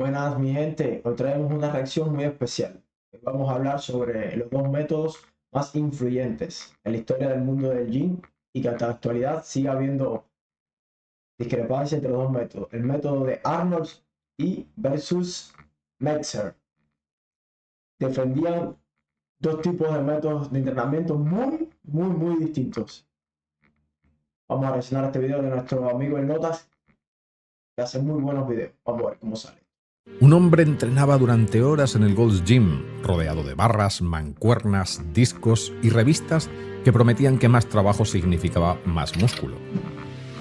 Buenas, mi gente. Hoy traemos una reacción muy especial. Hoy vamos a hablar sobre los dos métodos más influyentes en la historia del mundo del gym y que hasta la actualidad sigue habiendo discrepancia entre los dos métodos. El método de Arnold y versus Metzer. Defendían dos tipos de métodos de entrenamiento muy distintos. Vamos a reaccionar a este video de nuestro amigo El Notas, que hace muy buenos videos. Vamos a ver cómo sale. Un hombre entrenaba durante horas en el Gold's Gym, rodeado de barras, mancuernas, discos y revistas que prometían que más trabajo significaba más músculo.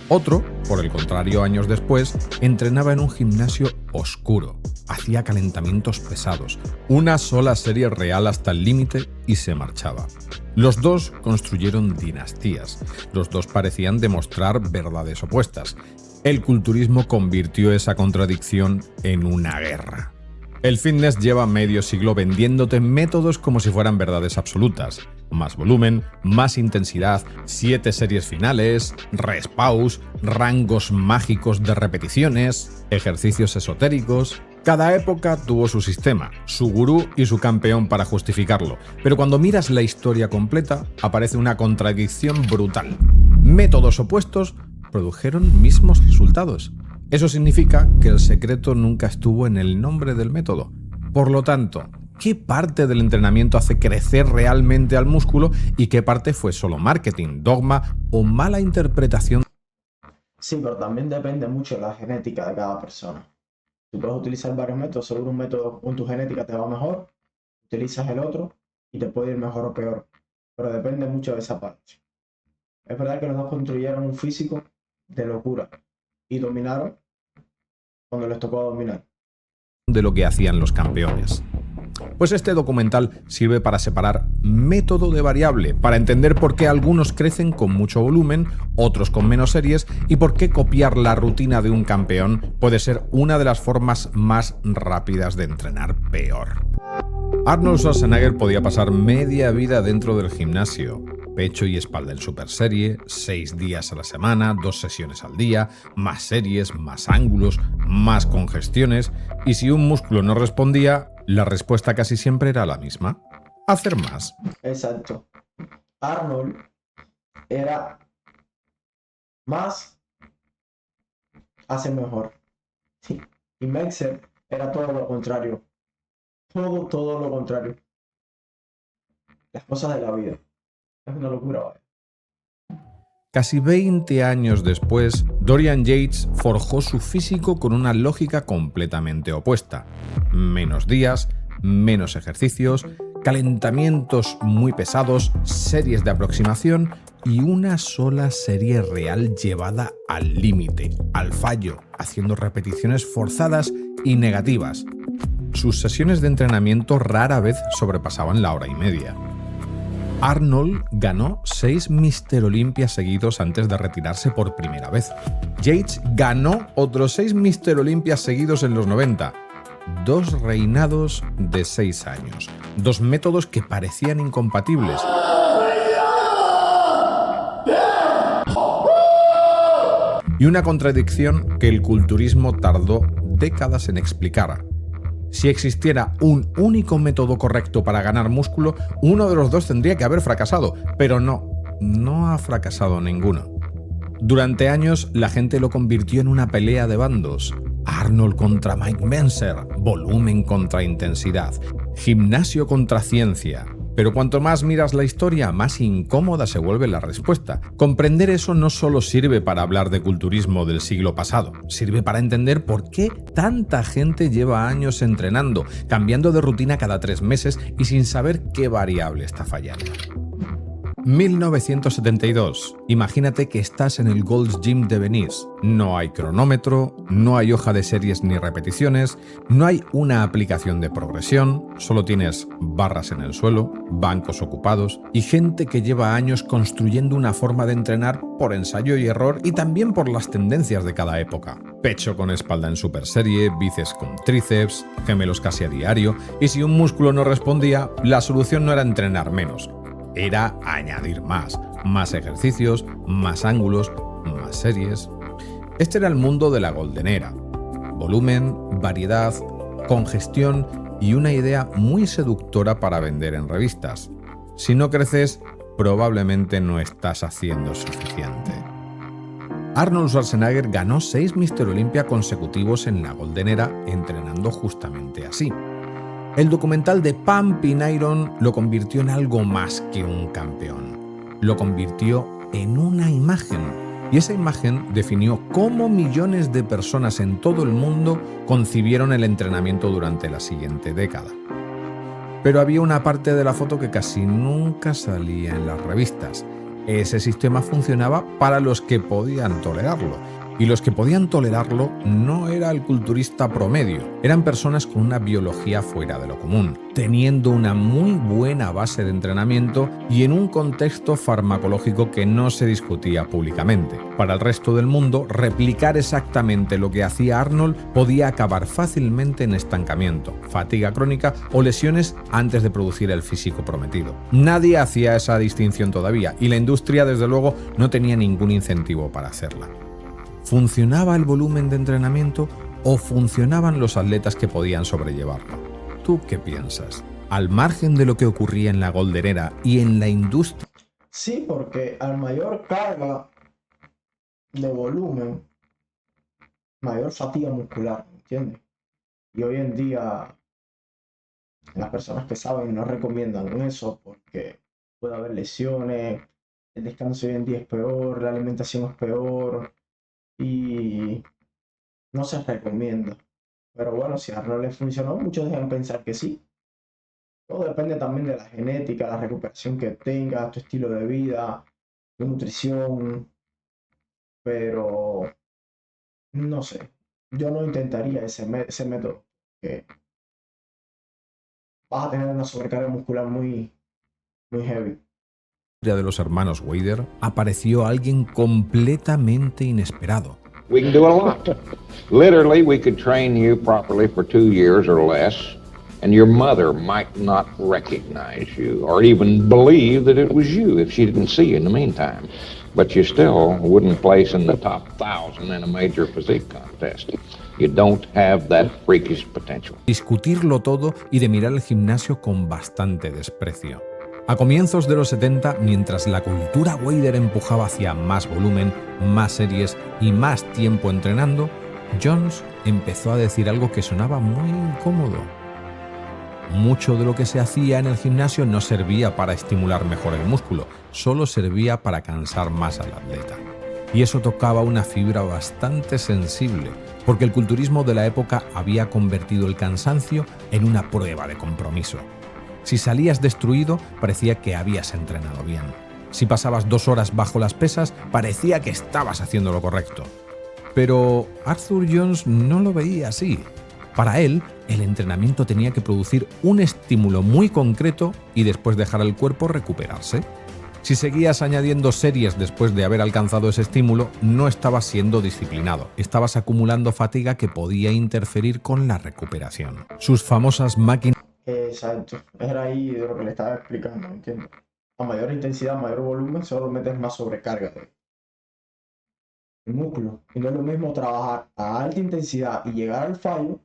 Otro, por el contrario, años después, entrenaba en un gimnasio oscuro, hacía calentamientos pesados, una sola serie real hasta el límite y se marchaba. Los dos construyeron dinastías, los dos parecían demostrar verdades opuestas. El culturismo convirtió esa contradicción en una guerra. El fitness lleva medio siglo vendiéndote métodos como si fueran verdades absolutas. Más volumen, más intensidad, 7 series finales, rest pause, rangos mágicos de repeticiones, ejercicios esotéricos. Cada época tuvo su sistema, su gurú y su campeón para justificarlo. Pero cuando miras la historia completa, aparece una contradicción brutal. Métodos opuestos produjeron mismos resultados. Eso significa que el secreto nunca estuvo en el nombre del método. Por lo tanto, ¿qué parte del entrenamiento hace crecer realmente al músculo y qué parte fue solo marketing, dogma o mala interpretación? Sí, pero también depende mucho de la genética de cada persona. Tú puedes utilizar varios métodos, seguro un método con tu genética te va mejor, utilizas el otro y te puede ir mejor o peor, pero depende mucho de esa parte. Es verdad que los dos construyeron un físico de locura y dominaron cuando les tocó dominar. De lo que hacían los campeones. Pues este documental sirve para separar método de variable, para entender por qué algunos crecen con mucho volumen, otros con menos series y por qué copiar la rutina de un campeón puede ser una de las formas más rápidas de entrenar peor. Arnold Schwarzenegger podía pasar media vida dentro del gimnasio. Pecho y espalda en super serie, 6 días a la semana, 2 sesiones al día, más series, más ángulos, más congestiones, y si un músculo no respondía, la respuesta casi siempre era la misma: hacer más. Exacto. Arnold era más, hace mejor. Sí. Y Metzer era todo lo contrario. Todo lo contrario. Las cosas de la vida. Es una locura, ¿vale? Casi 20 años después, Dorian Yates forjó su físico con una lógica completamente opuesta. Menos días, menos ejercicios, calentamientos muy pesados, series de aproximación y una sola serie real llevada al límite, al fallo, haciendo repeticiones forzadas y negativas. Sus sesiones de entrenamiento rara vez sobrepasaban la hora y media. Arnold ganó 6 Mr. Olympia seguidos antes de retirarse por primera vez. Yates ganó otros 6 Mr. Olympia seguidos en los 90. 2 reinados de 6 años. 2 métodos que parecían incompatibles. Y una contradicción que el culturismo tardó décadas en explicar. Si existiera un único método correcto para ganar músculo, uno de los dos tendría que haber fracasado, pero no ha fracasado ninguno. Durante años, la gente lo convirtió en una pelea de bandos. Arnold contra Mike Mentzer, volumen contra intensidad, gimnasio contra ciencia. Pero cuanto más miras la historia, más incómoda se vuelve la respuesta. Comprender eso no solo sirve para hablar de culturismo del siglo pasado, sirve para entender por qué tanta gente lleva años entrenando, cambiando de rutina cada 3 meses y sin saber qué variable está fallando. 1972. Imagínate que estás en el Gold's Gym de Venice. No hay cronómetro, no hay hoja de series ni repeticiones, no hay una aplicación de progresión, solo tienes barras en el suelo, bancos ocupados y gente que lleva años construyendo una forma de entrenar por ensayo y error y también por las tendencias de cada época. Pecho con espalda en super serie, bíceps con tríceps, gemelos casi a diario, y si un músculo no respondía, la solución no era entrenar menos. Era añadir más ejercicios, más ángulos, más series. Este era el mundo de la Golden Era. volumen, variedad, congestión y una idea muy seductora para vender en revistas. Si no creces, probablemente no estás haciendo suficiente. Arnold Schwarzenegger ganó 6 Mr. Olympia consecutivos en la Golden Era entrenando justamente así. El documental de Pumping Iron lo convirtió en algo más que un campeón. Lo convirtió en una imagen. Y esa imagen definió cómo millones de personas en todo el mundo concibieron el entrenamiento durante la siguiente década. Pero había una parte de la foto que casi nunca salía en las revistas. Ese sistema funcionaba para los que podían tolerarlo. Y los que podían tolerarlo no era el culturista promedio, eran personas con una biología fuera de lo común, teniendo una muy buena base de entrenamiento y en un contexto farmacológico que no se discutía públicamente. Para el resto del mundo, replicar exactamente lo que hacía Arnold podía acabar fácilmente en estancamiento, fatiga crónica o lesiones antes de producir el físico prometido. Nadie hacía esa distinción todavía y la industria, desde luego, no tenía ningún incentivo para hacerla. ¿Funcionaba el volumen de entrenamiento o funcionaban los atletas que podían sobrellevarlo? ¿Tú qué piensas? Al margen de lo que ocurría en la Golden Era y en la industria. Sí, porque al mayor carga de volumen, mayor fatiga muscular, ¿entiendes? Y hoy en día las personas que saben no recomiendan eso porque puede haber lesiones, el descanso hoy en día es peor, la alimentación es peor y no se recomienda. Pero bueno, si a Arnold le funcionó, muchos deben pensar que sí. Todo depende también de la genética, la recuperación que tengas, tu estilo de vida, tu nutrición, pero no sé. Yo no intentaría ese método, que vas a tener una sobrecarga muscular muy heavy. De los hermanos Weider apareció alguien completamente inesperado. We can do a lot. Literally, we could train you properly for 2 years or less, and your mother might not recognize you or even believe that it was you if she didn't see you in the meantime. But you still wouldn't place in the top 1,000 in a major physique contest. You don't have that freakish potential. Discutirlo todo y de mirar el gimnasio con bastante desprecio. A comienzos de los 70, mientras la cultura Weider empujaba hacia más volumen, más series y más tiempo entrenando, Jones empezó a decir algo que sonaba muy incómodo. Mucho de lo que se hacía en el gimnasio no servía para estimular mejor el músculo, solo servía para cansar más al atleta. Y eso tocaba una fibra bastante sensible, porque el culturismo de la época había convertido el cansancio en una prueba de compromiso. Si salías destruido, parecía que habías entrenado bien. Si pasabas 2 horas bajo las pesas, parecía que estabas haciendo lo correcto. Pero Arthur Jones no lo veía así. Para él, el entrenamiento tenía que producir un estímulo muy concreto y después dejar al cuerpo recuperarse. Si seguías añadiendo series después de haber alcanzado ese estímulo, no estabas siendo disciplinado, estabas acumulando fatiga que podía interferir con la recuperación. Sus famosas máquinas... Exacto, era ahí de lo que le estaba explicando, ¿entiendes? A mayor intensidad, mayor volumen, solo metes más sobrecarga de músculo. Y no es lo mismo trabajar a alta intensidad y llegar al fallo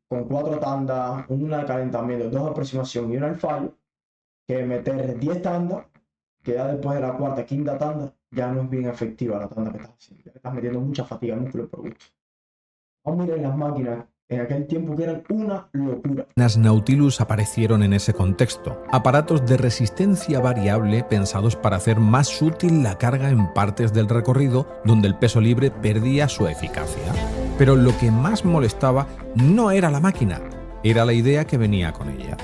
con 4 tandas, una de calentamiento, 2 de aproximación y una al fallo, que meter 10 tandas, que ya después de la cuarta, quinta tanda, ya no es bien efectiva la tanda que estás haciendo. Ya estás metiendo mucha fatiga al músculo por gusto. Vamos a mirar las máquinas en aquel tiempo que eran una locura. Las Nautilus aparecieron en ese contexto, aparatos de resistencia variable pensados para hacer más útil la carga en partes del recorrido donde el peso libre perdía su eficacia. Pero lo que más molestaba no era la máquina, era la idea que venía con ella.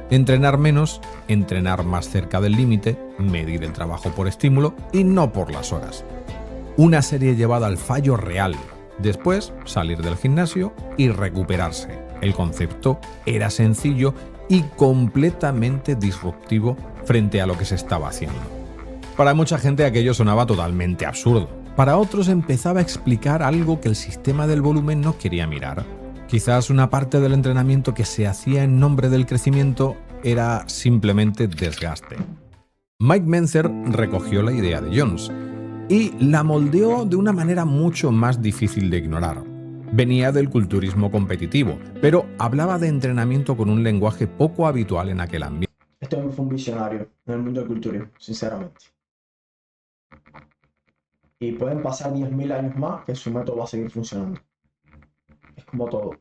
Entrenar menos, entrenar más cerca del límite, medir el trabajo por estímulo y no por las horas. Una serie llevada al fallo real. Después, salir del gimnasio y recuperarse. El concepto era sencillo y completamente disruptivo frente a lo que se estaba haciendo. Para mucha gente aquello sonaba totalmente absurdo. Para otros empezaba a explicar algo que el sistema del volumen no quería mirar. Quizás una parte del entrenamiento que se hacía en nombre del crecimiento era simplemente desgaste. Mike Mentzer recogió la idea de Jones. y la moldeó de una manera mucho más difícil de ignorar. Venía del culturismo competitivo, pero hablaba de entrenamiento con un lenguaje poco habitual en aquel ambiente. Este hombre fue un visionario en el mundo del culturismo, sinceramente. Y pueden pasar 10.000 años más que su método va a seguir funcionando. Es como todo.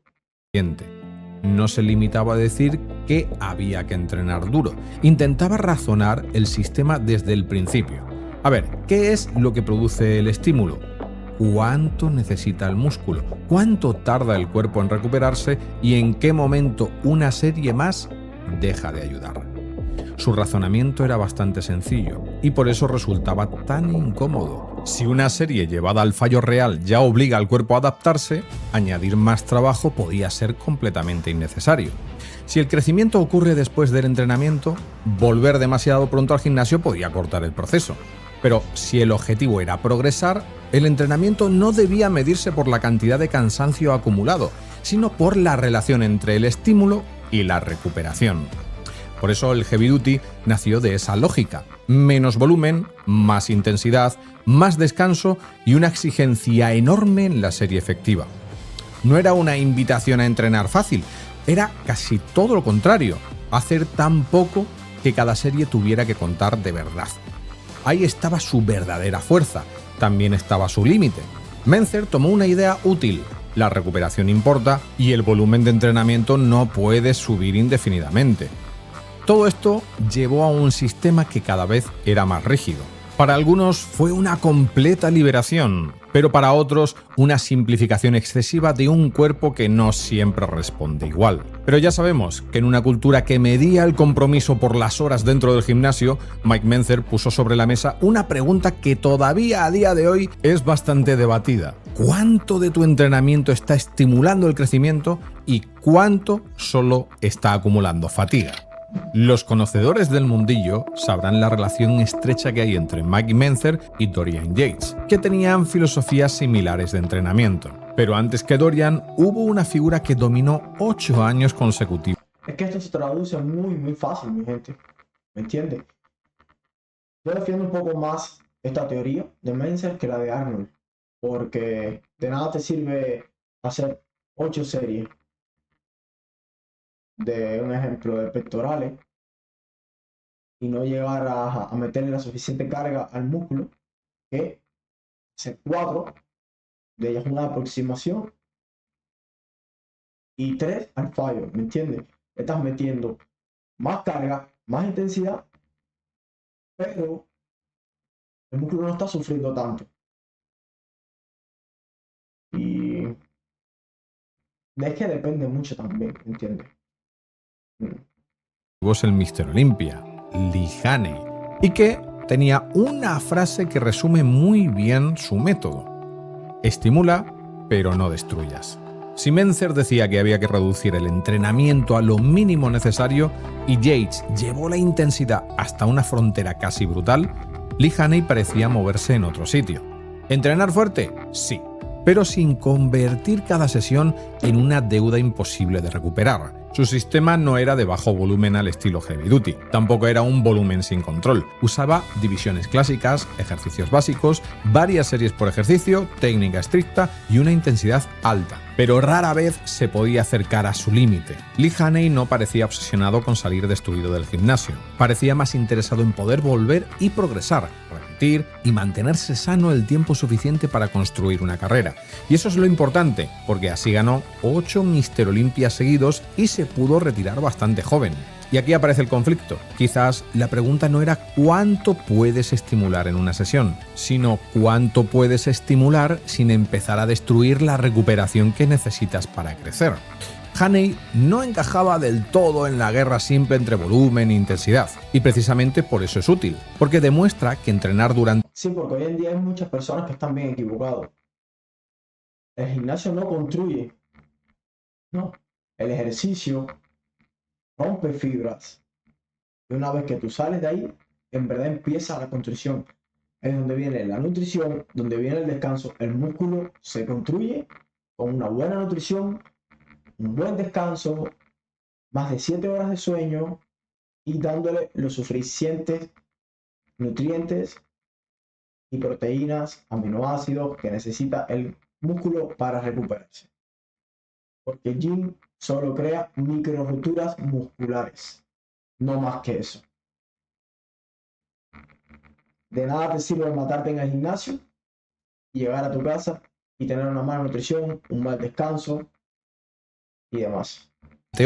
No se limitaba a decir que había que entrenar duro. Intentaba razonar el sistema desde el principio. A ver, ¿qué es lo que produce el estímulo? ¿Cuánto necesita el músculo? ¿Cuánto tarda el cuerpo en recuperarse? ¿Y en qué momento una serie más deja de ayudar? Su razonamiento era bastante sencillo y por eso resultaba tan incómodo. Si una serie llevada al fallo real ya obliga al cuerpo a adaptarse, añadir más trabajo podía ser completamente innecesario. Si el crecimiento ocurre después del entrenamiento, volver demasiado pronto al gimnasio podía cortar el proceso. Pero si el objetivo era progresar, el entrenamiento no debía medirse por la cantidad de cansancio acumulado, sino por la relación entre el estímulo y la recuperación. Por eso el Heavy Duty nació de esa lógica: menos volumen, más intensidad, más descanso y una exigencia enorme en la serie efectiva. No era una invitación a entrenar fácil, era casi todo lo contrario: hacer tan poco que cada serie tuviera que contar de verdad. Ahí estaba su verdadera fuerza, también estaba su límite. Mentzer tomó una idea útil: la recuperación importa y el volumen de entrenamiento no puede subir indefinidamente. Todo esto llevó a un sistema que cada vez era más rígido. Para algunos fue una completa liberación, pero para otros una simplificación excesiva de un cuerpo que no siempre responde igual. Pero ya sabemos que en una cultura que medía el compromiso por las horas dentro del gimnasio, Mike Mentzer puso sobre la mesa una pregunta que todavía a día de hoy es bastante debatida: ¿cuánto de tu entrenamiento está estimulando el crecimiento y cuánto solo está acumulando fatiga? Los conocedores del mundillo sabrán la relación estrecha que hay entre Mike Mentzer y Dorian Yates, que tenían filosofías similares de entrenamiento. Pero antes que Dorian, hubo una figura que dominó 8 años consecutivos. Es que esto se traduce muy fácil, mi gente. ¿Me entiende? Yo defiendo un poco más esta teoría de Mentzer que la de Arnold, porque de nada te sirve hacer 8 series de un ejemplo de pectorales y no llegar a meterle la suficiente carga al músculo, que hacer 4 de ellas una aproximación y 3 al fallo, ¿me entiendes? Estás metiendo más carga, más intensidad, pero el músculo no está sufriendo tanto. Y es que depende mucho también, ¿me entiendes? El Mr. Olympia, Lee Haney, y que tenía una frase que resume muy bien su método: estimula, pero no destruyas. Si Mentzer decía que había que reducir el entrenamiento a lo mínimo necesario y Yates llevó la intensidad hasta una frontera casi brutal, Lee Haney parecía moverse en otro sitio. ¿Entrenar fuerte? Sí, pero sin convertir cada sesión en una deuda imposible de recuperar. Su sistema no era de bajo volumen al estilo Heavy Duty, tampoco era un volumen sin control. Usaba divisiones clásicas, ejercicios básicos, varias series por ejercicio, técnica estricta y una intensidad alta, pero rara vez se podía acercar a su límite. Lee Haney no parecía obsesionado con salir destruido del gimnasio, parecía más interesado en poder volver y progresar, repetir y mantenerse sano el tiempo suficiente para construir una carrera. Y eso es lo importante, porque así ganó 8 Mr. Olympia seguidos y se pudo retirar bastante joven. Y aquí aparece el conflicto. Quizás la pregunta no era cuánto puedes estimular en una sesión, sino cuánto puedes estimular sin empezar a destruir la recuperación que necesitas para crecer. Haney no encajaba del todo en la guerra simple entre volumen e intensidad, y precisamente por eso es útil, porque demuestra que entrenar durante... Sí, porque hoy en día hay muchas personas que están bien equivocadas. El gimnasio no construye, no. El ejercicio rompe fibras. Y una vez que tú sales de ahí, en verdad empieza la construcción. Es donde viene la nutrición, donde viene el descanso. El músculo se construye con una buena nutrición, un buen descanso, más de 7 horas de sueño y dándole los suficientes nutrientes y proteínas, aminoácidos que necesita el músculo para recuperarse. Porque el gym solo crea micro rupturas musculares, no más que eso. De nada te sirve matarte en el gimnasio y llegar a tu casa y tener una mala nutrición, un mal descanso y demás.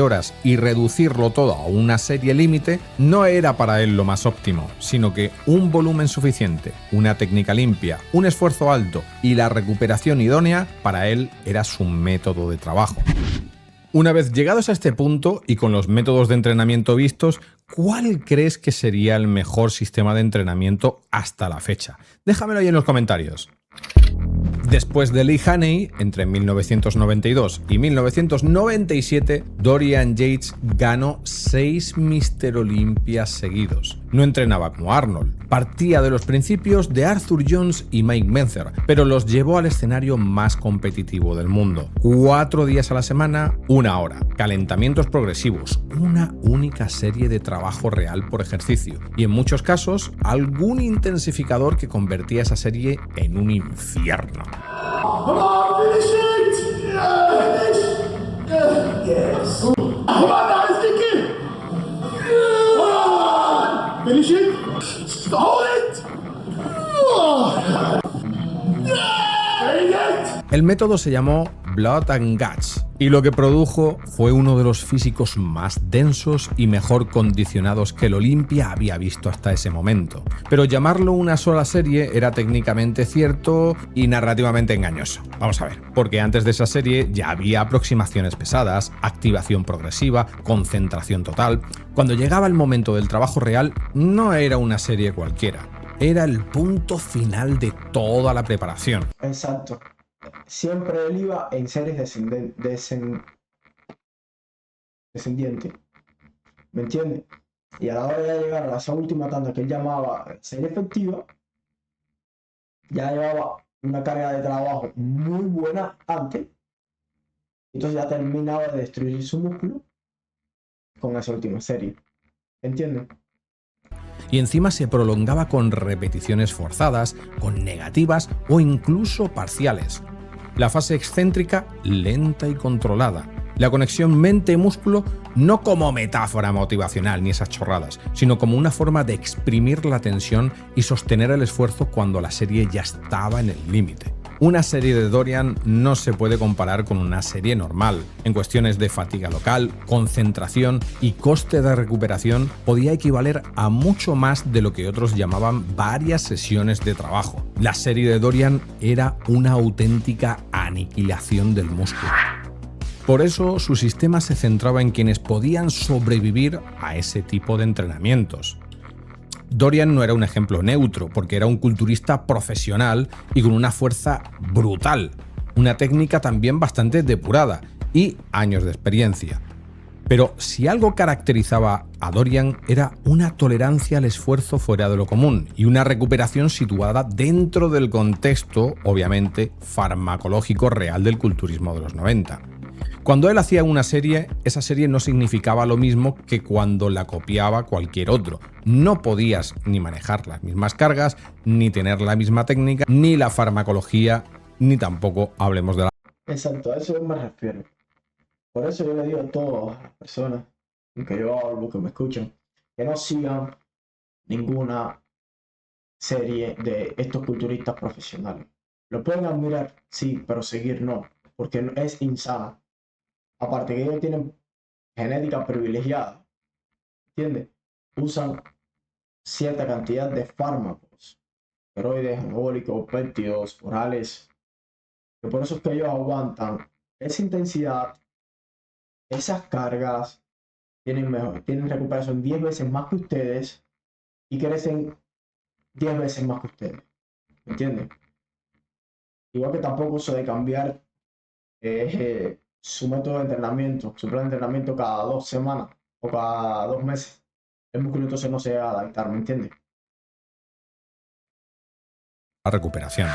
Horas y reducirlo todo a una serie límite no era para él lo más óptimo, sino que un volumen suficiente, una técnica limpia, un esfuerzo alto y la recuperación idónea para él era su método de trabajo. Una vez llegados a este punto y con los métodos de entrenamiento vistos, ¿cuál crees que sería el mejor sistema de entrenamiento hasta la fecha? Déjamelo ahí en los comentarios. Después de Lee Haney, entre 1992 y 1997, Dorian Yates ganó 6 Mr. Olympia seguidos. No entrenaba como Arnold, partía de los principios de Arthur Jones y Mike Mentzer, pero los llevó al escenario más competitivo del mundo. 4 días a la semana, 1 hora, calentamientos progresivos, una única serie de trabajo real por ejercicio y en muchos casos algún intensificador que convertía esa serie en un infierno. Come on, finish it! Yes! Come on, now, stick it! Come on! Finish it! Hold it! Very good! El método se llamó Blood and Guts y lo que produjo fue uno de los físicos más densos y mejor condicionados que el Olympia había visto hasta ese momento. Pero llamarlo una sola serie era técnicamente cierto y narrativamente engañoso. Vamos a ver, porque antes de esa serie ya había aproximaciones pesadas, activación progresiva, concentración total. Cuando llegaba el momento del trabajo real, no era una serie cualquiera. Era el punto final de toda la preparación. Exacto. Siempre él iba en series descendientes. ¿Me entiendes? Y a la hora de llegar a esa última tanda que él llamaba serie efectiva, ya llevaba una carga de trabajo muy buena antes. Entonces ya terminaba de destruir su músculo con esa última serie. ¿Me entiendes? Y encima se prolongaba con repeticiones forzadas, con negativas o incluso parciales. La fase excéntrica lenta y controlada. La conexión mente-músculo no como metáfora motivacional ni esas chorradas, sino como una forma de exprimir la tensión y sostener el esfuerzo cuando la serie ya estaba en el límite. Una serie de Dorian no se puede comparar con una serie normal. En cuestiones de fatiga local, concentración y coste de recuperación podía equivaler a mucho más de lo que otros llamaban varias sesiones de trabajo. La serie de Dorian era una auténtica aniquilación del músculo. Por eso su sistema se centraba en quienes podían sobrevivir a ese tipo de entrenamientos. Dorian no era un ejemplo neutro, porque era un culturista profesional y con una fuerza brutal, una técnica también bastante depurada y años de experiencia. Pero si algo caracterizaba a Dorian era una tolerancia al esfuerzo fuera de lo común y una recuperación situada dentro del contexto, obviamente, farmacológico real del culturismo de los 90. Cuando él hacía una serie, esa serie no significaba lo mismo que cuando la copiaba cualquier otro. No podías ni manejar las mismas cargas, ni tener la misma técnica, ni la farmacología, ni tampoco hablemos de la... Exacto, a eso me refiero. Por eso yo le digo a todas las personas que yo hablo, que me escuchan, que no sigan ninguna serie de estos culturistas profesionales. Lo pueden admirar, sí, pero seguir no, porque es insano. Aparte que ellos tienen genética privilegiada, ¿entiendes? Usan cierta cantidad de fármacos, esteroides, anabólicos, péptidos, orales, que por eso es que ellos aguantan esa intensidad, esas cargas, tienen recuperación 10 veces más que ustedes y crecen 10 veces más que ustedes, ¿me entiendes? Igual que tampoco eso de cambiar su método de entrenamiento, su plan de entrenamiento cada 2 semanas o cada 2 meses, el músculo entonces no se va a adaptar, ¿me entiendes? recuperación.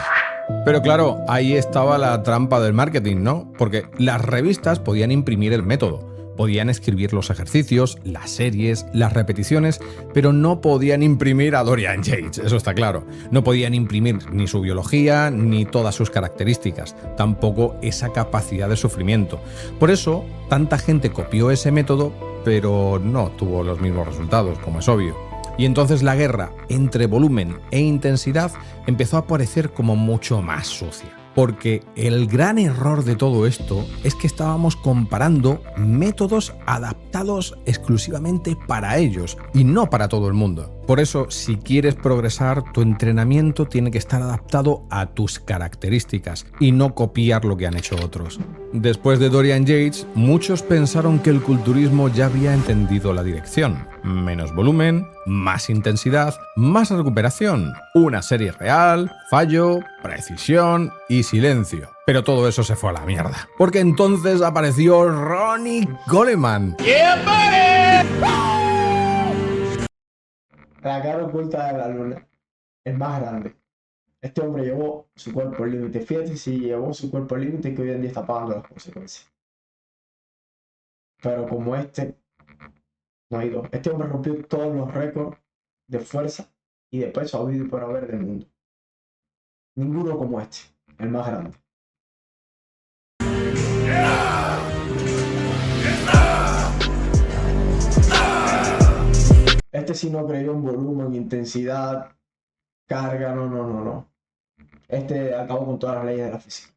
Pero claro, ahí estaba la trampa del marketing, ¿no? Porque las revistas podían imprimir el método, Podían escribir los ejercicios, las series, las repeticiones, pero no podían imprimir a Dorian Yates, eso está claro. No podían imprimir ni su biología ni todas sus características, tampoco esa capacidad de sufrimiento. Por eso, tanta gente copió ese método, pero no tuvo los mismos resultados, como es obvio. Y entonces la guerra entre volumen e intensidad empezó a parecer como mucho más sucia. Porque el gran error de todo esto es que estábamos comparando métodos adaptados exclusivamente para ellos y no para todo el mundo. Por eso, si quieres progresar, tu entrenamiento tiene que estar adaptado a tus características y no copiar lo que han hecho otros. Después de Dorian Yates, muchos pensaron que el culturismo ya había entendido la dirección. Menos volumen, más intensidad, más recuperación, una serie real, fallo, precisión y silencio. Pero todo eso se fue a la mierda. Porque entonces apareció Ronnie Coleman. La cara oculta de la luna, el más grande. Este hombre llevó su cuerpo al límite. Fíjate si llevó su cuerpo al límite que hoy en día está pagando las consecuencias. Pero como este, no hay dos. Este hombre rompió todos los récords de fuerza y de peso habido y por haber del mundo. Ninguno como este, el más grande. Este sí no creyó en volumen, intensidad, carga, no. Este acabó con todas las leyes de la física.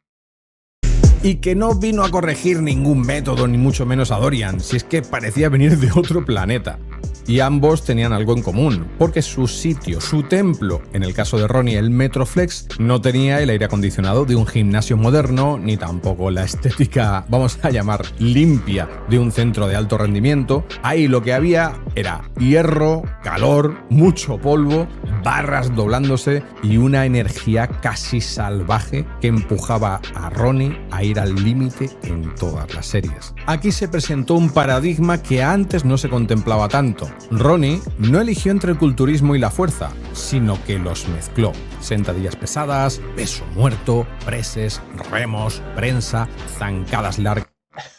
Y que no vino a corregir ningún método, ni mucho menos a Dorian, si es que parecía venir de otro planeta. Y ambos tenían algo en común, porque su sitio, su templo, en el caso de Ronnie el Metroflex, no tenía el aire acondicionado de un gimnasio moderno, ni tampoco la estética, vamos a llamar, limpia de un centro de alto rendimiento. Ahí lo que había era hierro, calor, mucho polvo, barras doblándose y una energía casi salvaje que empujaba a Ronnie a ir al límite en todas las series. Aquí se presentó un paradigma que antes no se contemplaba tanto. Ronnie no eligió entre el culturismo y la fuerza, sino que los mezcló. Sentadillas pesadas, peso muerto, preses, remos, prensa, zancadas largas.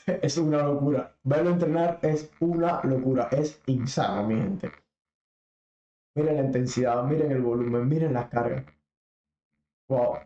Es una locura. Verlo entrenar es una locura. Es insano, mi gente. Miren la intensidad, miren el volumen, miren las cargas. Wow.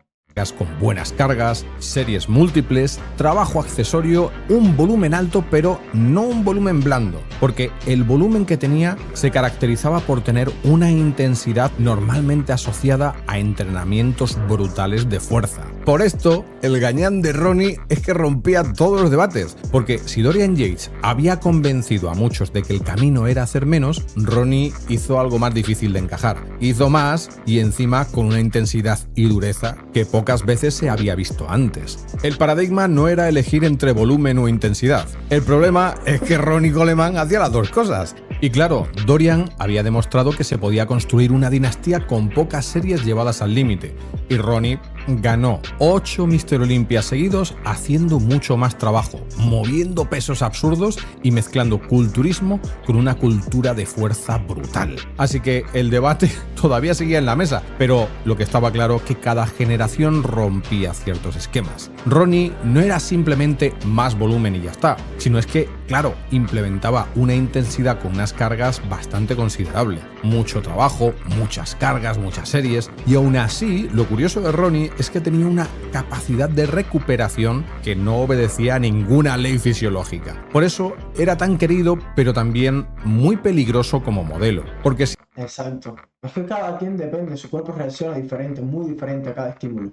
Con buenas cargas, series múltiples, trabajo accesorio, un volumen alto pero no un volumen blando, porque el volumen que tenía se caracterizaba por tener una intensidad normalmente asociada a entrenamientos brutales de fuerza. Por esto, el gañán de Ronnie es que rompía todos los debates, porque si Dorian Yates había convencido a muchos de que el camino era hacer menos, Ronnie hizo algo más difícil de encajar. Hizo más y encima con una intensidad y dureza que pocas veces se había visto antes. El paradigma no era elegir entre volumen o intensidad. El problema es que Ronnie Coleman hacía las dos cosas. Y claro, Dorian había demostrado que se podía construir una dinastía con pocas series llevadas al límite. Y Ronnie ganó 8 Mr. Olympia seguidos haciendo mucho más trabajo, moviendo pesos absurdos y mezclando culturismo con una cultura de fuerza brutal. Así que el debate todavía seguía en la mesa, pero lo que estaba claro es que cada generación rompía ciertos esquemas. Ronnie no era simplemente más volumen y ya está, sino es que, claro, implementaba una intensidad con unas cargas bastante considerable. Mucho trabajo, muchas cargas, muchas series, y aún así, lo curioso de Ronnie es que tenía una capacidad de recuperación que no obedecía a ninguna ley fisiológica. Por eso era tan querido, pero también muy peligroso como modelo, porque si... Exacto. Es que cada quien depende, su cuerpo reacciona diferente, muy diferente a cada estímulo.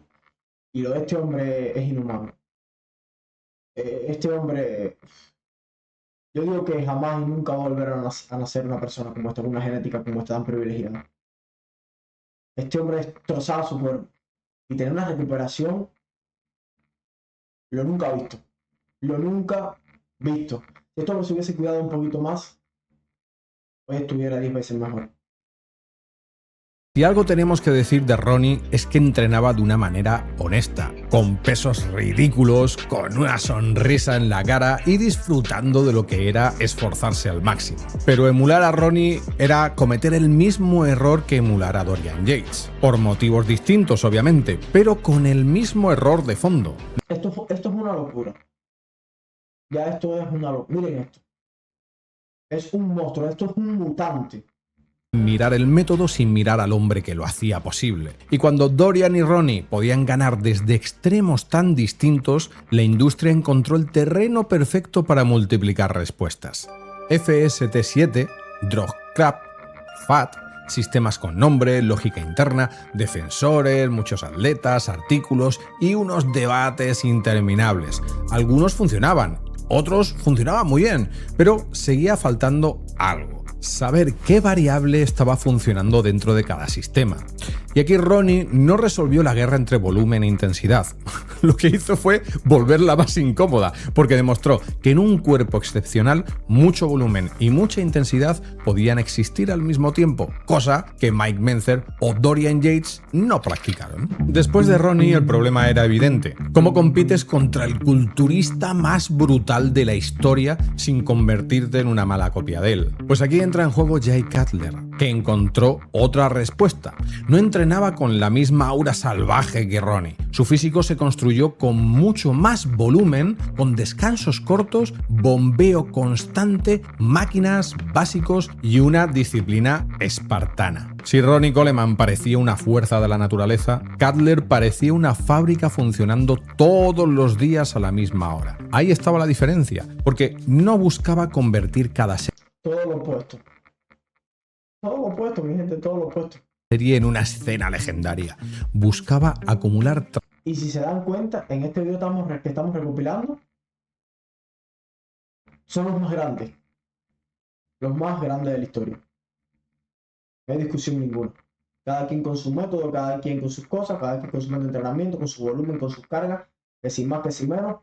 Y lo de este hombre es inhumano. Este hombre, yo digo que jamás y nunca va a volver a nacer una persona como esta, con una genética como esta tan privilegiada. Este hombre destrozaba su cuerpo y tener una recuperación, lo nunca visto. Lo nunca visto. Si este hombre se hubiese cuidado un poquito más, hoy estuviera 10 veces mejor. Si algo tenemos que decir de Ronnie es que entrenaba de una manera honesta, con pesos ridículos, con una sonrisa en la cara y disfrutando de lo que era esforzarse al máximo. Pero emular a Ronnie era cometer el mismo error que emular a Dorian Yates, por motivos distintos obviamente, pero con el mismo error de fondo. Esto es una locura. Ya esto es una locura. Miren esto. Es un monstruo, esto es un mutante. Mirar el método sin mirar al hombre que lo hacía posible. Y cuando Dorian y Ronnie podían ganar desde extremos tan distintos, la industria encontró el terreno perfecto para multiplicar respuestas. FST-7, Drogcraft, FAT, sistemas con nombre, lógica interna, defensores, muchos atletas, artículos y unos debates interminables. Algunos funcionaban, otros funcionaban muy bien, pero seguía faltando algo. Saber qué variable estaba funcionando dentro de cada sistema. Y aquí Ronnie no resolvió la guerra entre volumen e intensidad. Lo que hizo fue volverla más incómoda, porque demostró que en un cuerpo excepcional, mucho volumen y mucha intensidad podían existir al mismo tiempo, cosa que Mike Mentzer o Dorian Yates no practicaron. Después de Ronnie, el problema era evidente. ¿Cómo compites contra el culturista más brutal de la historia sin convertirte en una mala copia de él? Pues aquí entra en juego Jay Cutler, que encontró otra respuesta. No entrenaba con la misma aura salvaje que Ronnie. Su físico se construyó con mucho más volumen, con descansos cortos, bombeo constante, máquinas, básicos y una disciplina espartana. Si Ronnie Coleman parecía una fuerza de la naturaleza, Cutler parecía una fábrica funcionando todos los días a la misma hora. Ahí estaba la diferencia, porque no buscaba convertir cada Todo lo opuesto. Todo lo opuesto, mi gente, todo lo opuesto. serie en una escena legendaria. Buscaba acumular. Y si se dan cuenta, en este video que estamos recopilando, son los más grandes. Los más grandes de la historia. No hay discusión ninguna. Cada quien con su método, cada quien con sus cosas, cada quien con su método de entrenamiento, con su volumen, con sus cargas, que sin más, que sin menos.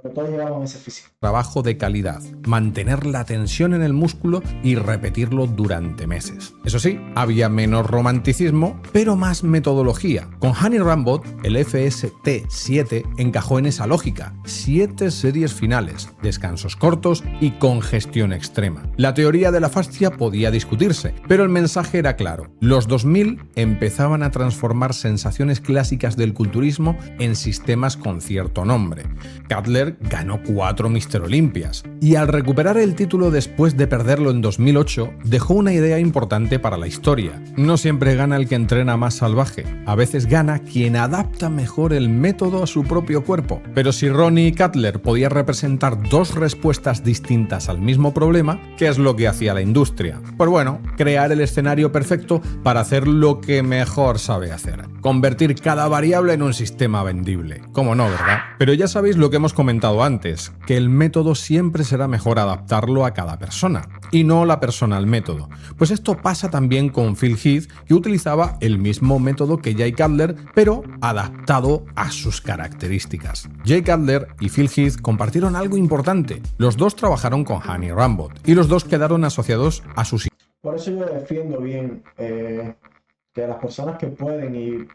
Pero todos llegamos a ese físico. Trabajo de calidad, mantener la tensión en el músculo y repetirlo durante meses. Eso sí, había menos romanticismo, pero más metodología. Con Honey Rambot, el FST-7 encajó en esa lógica. 7 series finales, descansos cortos y congestión extrema. La teoría de la fascia podía discutirse, pero el mensaje era claro. Los 2000 empezaban a transformar sensaciones clásicas del culturismo en sistemas con cierto nombre. Cutler ganó 4 Mr. Olympias y al recuperar el título después de perderlo en 2008 dejó una idea importante para la historia. No siempre gana el que entrena más salvaje, a veces gana quien adapta mejor el método a su propio cuerpo. Pero si Ronnie y Cutler podían representar 2 respuestas distintas al mismo problema, ¿qué es lo que hacía la industria? Pues bueno, crear el escenario perfecto para hacer lo que mejor sabe hacer. Convertir cada variable en un sistema vendible. ¿Cómo no, verdad? Pero ya sabéis lo que hemos comentado antes, que el método siempre será mejor adaptarlo a cada persona, y no la persona al método. Pues esto pasa también con Phil Heath, que utilizaba el mismo método que Jay Cutler, pero adaptado a sus características. Jay Cutler y Phil Heath compartieron algo importante. Los dos trabajaron con Honey Rambot, y los dos quedaron asociados a sus... Por eso yo defiendo bien que las personas que pueden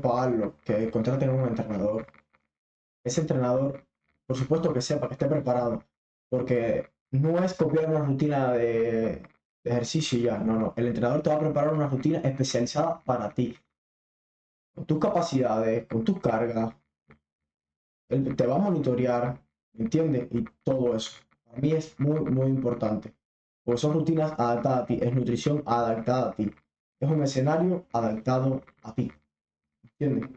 pagarlo, que contraten a un entrenador, ese entrenador, por supuesto que sepa, que esté preparado, porque no es copiar una rutina de ejercicio y ya, no. El entrenador te va a preparar una rutina especializada para ti, con tus capacidades, con tus cargas, él te va a monitorear, ¿entiendes? Y todo eso, para mí es muy, muy importante, porque son rutinas adaptadas a ti, es nutrición adaptada a ti, es un escenario adaptado a ti, ¿entiendes?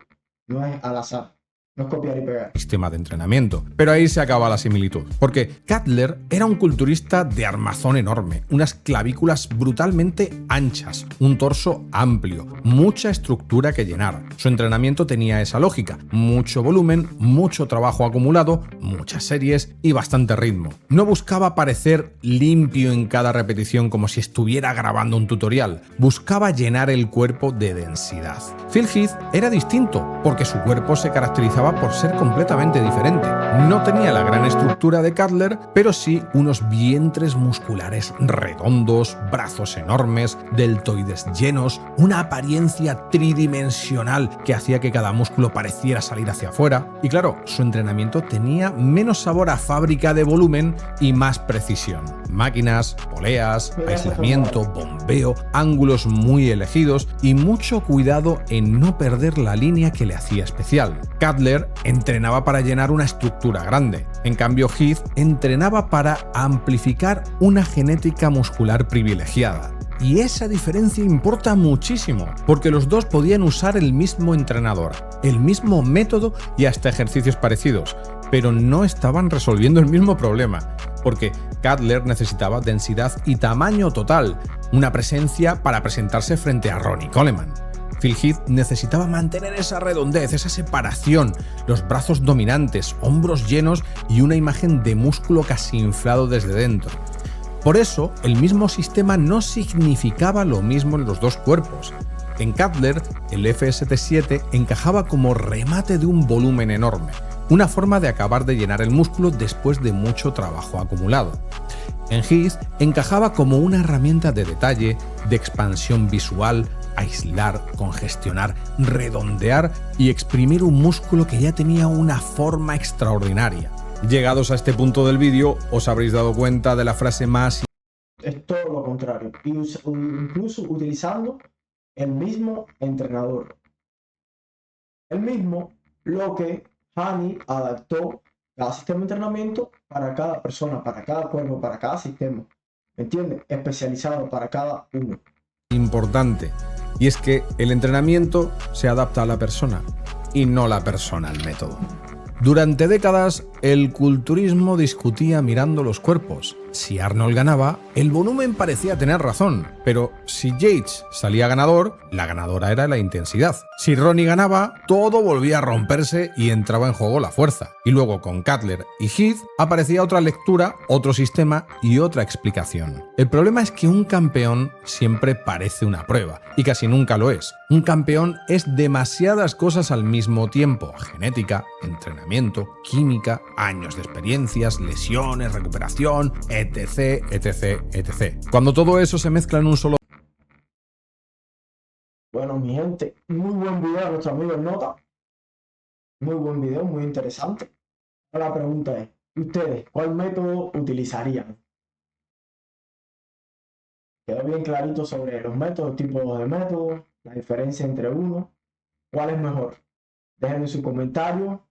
No es al azar. No es copiar y pegar. Sistema de entrenamiento. Pero ahí se acaba la similitud, porque Cutler era un culturista de armazón enorme, unas clavículas brutalmente anchas, un torso amplio, mucha estructura que llenar. Su entrenamiento tenía esa lógica, mucho volumen, mucho trabajo acumulado, muchas series y bastante ritmo. No buscaba parecer limpio en cada repetición como si estuviera grabando un tutorial, buscaba llenar el cuerpo de densidad. Phil Heath era distinto, porque su cuerpo se caracterizaba por ser completamente diferente. No tenía la gran estructura de Cutler, pero sí unos vientres musculares redondos, brazos enormes, deltoides llenos, una apariencia tridimensional que hacía que cada músculo pareciera salir hacia afuera. Y claro, su entrenamiento tenía menos sabor a fábrica de volumen y más precisión. Máquinas, poleas, aislamiento, bombeo, ángulos muy elegidos y mucho cuidado en no perder la línea que le hacía especial. Cutler Cutler entrenaba para llenar una estructura grande. En cambio, Heath entrenaba para amplificar una genética muscular privilegiada. Y esa diferencia importa muchísimo, porque los dos podían usar el mismo entrenador, el mismo método y hasta ejercicios parecidos, pero no estaban resolviendo el mismo problema, porque Cutler necesitaba densidad y tamaño total, una presencia para presentarse frente a Ronnie Coleman. Phil Heath necesitaba mantener esa redondez, esa separación, los brazos dominantes, hombros llenos y una imagen de músculo casi inflado desde dentro. Por eso, el mismo sistema no significaba lo mismo en los dos cuerpos. En Cutler, el FST7 encajaba como remate de un volumen enorme, una forma de acabar de llenar el músculo después de mucho trabajo acumulado. En Heath encajaba como una herramienta de detalle, de expansión visual, aislar, congestionar, redondear y exprimir un músculo que ya tenía una forma extraordinaria. Llegados a este punto del vídeo, os habréis dado cuenta de la frase más... Es todo lo contrario, y incluso utilizando el mismo entrenador. El mismo, lo que Hani adaptó cada sistema de entrenamiento para cada persona, para cada cuerpo, para cada sistema. ¿Me entiendes? Especializado para cada uno. Importante, y es que el entrenamiento se adapta a la persona y no la persona al método. Durante décadas, el culturismo discutía mirando los cuerpos. Si Arnold ganaba, el volumen parecía tener razón, pero si Yates salía ganador, la ganadora era la intensidad. Si Ronnie ganaba, todo volvía a romperse y entraba en juego la fuerza. Y luego con Cutler y Heath aparecía otra lectura, otro sistema y otra explicación. El problema es que un campeón siempre parece una prueba, y casi nunca lo es. Un campeón es demasiadas cosas al mismo tiempo: genética, entrenamiento, química, años de experiencias, lesiones, recuperación, etc, etc, etc. Cuando todo eso se mezcla en un solo... Bueno, mi gente, muy buen video a nuestro amigo el Nota. Muy buen video, muy interesante. Ahora la pregunta es, ¿ustedes cuál método utilizarían? Quedó bien clarito sobre los métodos, tipos de métodos, la diferencia entre uno. ¿Cuál es mejor? Déjenme su comentario,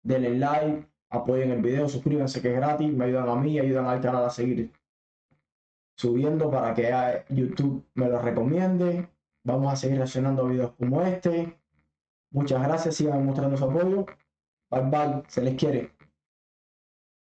denle like, apoyen el video, suscríbanse que es gratis, me ayudan a mí y ayudan al canal a seguir subiendo para que YouTube me lo recomiende. Vamos a seguir reaccionando a videos como este. Muchas gracias, sigan mostrando su apoyo. Bye bye, se les quiere.